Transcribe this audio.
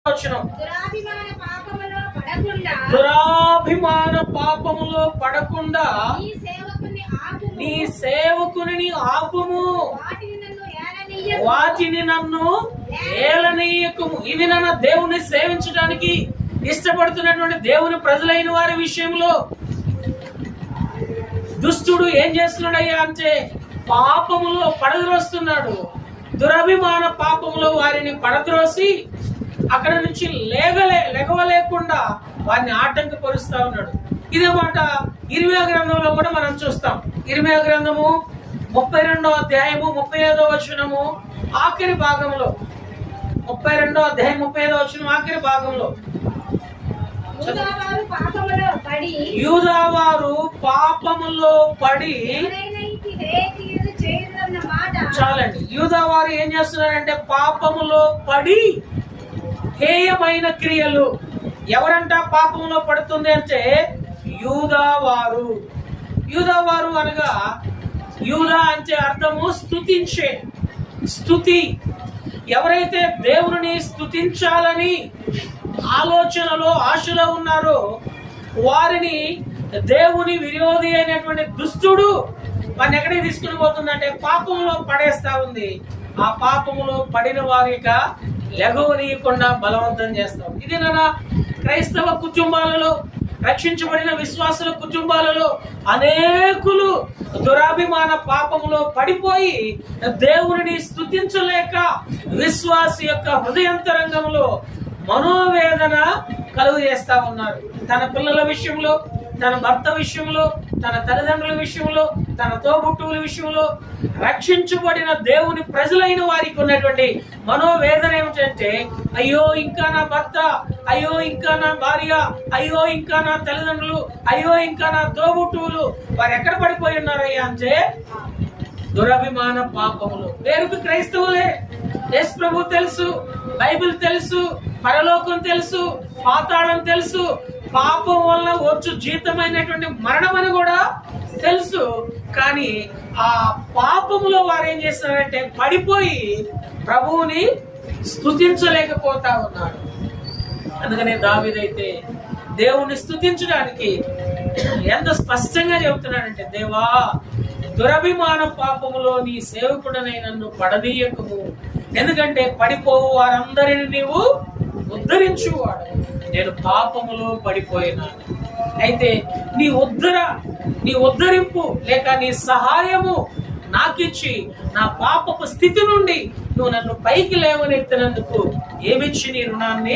వచనం, దురాభిమాన పాపములో పడకుండా నీ సేవకుని ఆపుము, వాటిని నన్ను ఏలనీయకుము. ఇది నన్ను దేవుని సేవించడానికి ఇష్టపడుతున్నటువంటి దేవుని ప్రజలైన వారి విషయంలో దుష్టుడు ఏం చేస్తున్నాడయ్యా అంటే పాపములో పడద్రోస్తున్నాడు. దురభిమాన పాపములో వారిని పడద్రోసి అక్కడ నుంచి లెగవలేకుండా వారిని ఆటంకపరుస్తా ఉన్నాడు. ఇదే మాట ఇర్మియా గ్రంథంలో కూడా మనం చూస్తాం. ఇర్మియా గ్రంథము 32వ అధ్యాయము 35వ వచనము ఆఖరి భాగంలో, 32వ అధ్యాయం 35వ వచనం ఆఖరి భాగంలో, యూదావారు పాపములో పడి, చాలండి, యూదావారు ఏం చేస్తున్నారంటే పాపములో పడి హేయమైన క్రియలు. ఎవరంట పాపములో పడుతుంది అంటే యూదావారు. యూదావారు అనగా యూదా అంటే అర్థము స్తుతించే, స్తుతి. ఎవరైతే దేవుని స్తుతించాలని ఆలోచనలో ఆశలో ఉన్నారో వారిని దేవుని విరోధి అయినటువంటి దుష్టుడు వారిని ఎక్కడికి తీసుకుని పోతుందంటే పాపంలో పడేస్తా ఉంది. ఆ పాపములో పడిన వారిక లెగవనీయకుండా బలవంతం చేస్తాం. ఇది నా క్రైస్తవ కుటుంబాలలో, రక్షించబడిన విశ్వాసుల కుటుంబాలలో అనేకులు దురాభిమాన పాపములో పడిపోయి దేవుని స్తుతించలేక విశ్వాసి యొక్క హృదయంతరంగంలో మనోవేదన కలుగు చేస్తా ఉన్నారు. తన పిల్లల విషయంలో, తన భర్త విషయంలో, తన తల్లిదండ్రుల విషయంలో, తన తోబుట్టువుల విషయంలో, రక్షించబడిన దేవుని ప్రజలైన వారికి ఉన్నటువంటి మనోవేదన ఏమిటంటే అయ్యో ఇంకా నా భర్త, అయ్యో ఇంకా నా భార్య, అయ్యో ఇంకా నా తల్లిదండ్రులు, అయ్యో ఇంకా నా తోబుట్టువులు వారు ఎక్కడ పడిపోయి ఉన్నారయ్యా అంటే దురభిమాన పాపములు. పేరుకు క్రైస్తవులే, యేసు ప్రభు తెలుసు, బైబిల్ తెలుసు, పరలోకం తెలుసు, పాతాళం తెలుసు, పాపం వల్ల వచ్చు జీతమైనటువంటి మరణం అని కూడా తెలుసు. కానీ ఆ పాపములో వారు ఏం చేస్తున్నారంటే పడిపోయి ప్రభువుని స్తుతించలేకపోతా ఉన్నారు. అందుకనే దావీదైతే దేవుణ్ణి స్తుతించడానికి ఎంత స్పష్టంగా చెబుతున్నాడంటే, దేవా దురభిమాన పాపములో నీ సేవకుడనై నన్ను పడనీయకము, ఎందుకంటే పడిపోవు వారందరిని నీవు ఉద్ధరించువాడు. నేను పాపములో పడిపోయినాను. అయితే నీ ఉద్ధరింపు లేక నీ సహాయము నాకిచ్చి నా పాపపు స్థితి నుండి నువ్వు నన్ను పైకి లేవనెత్తినందుకు ఏమిచ్చి నీ రుణాన్ని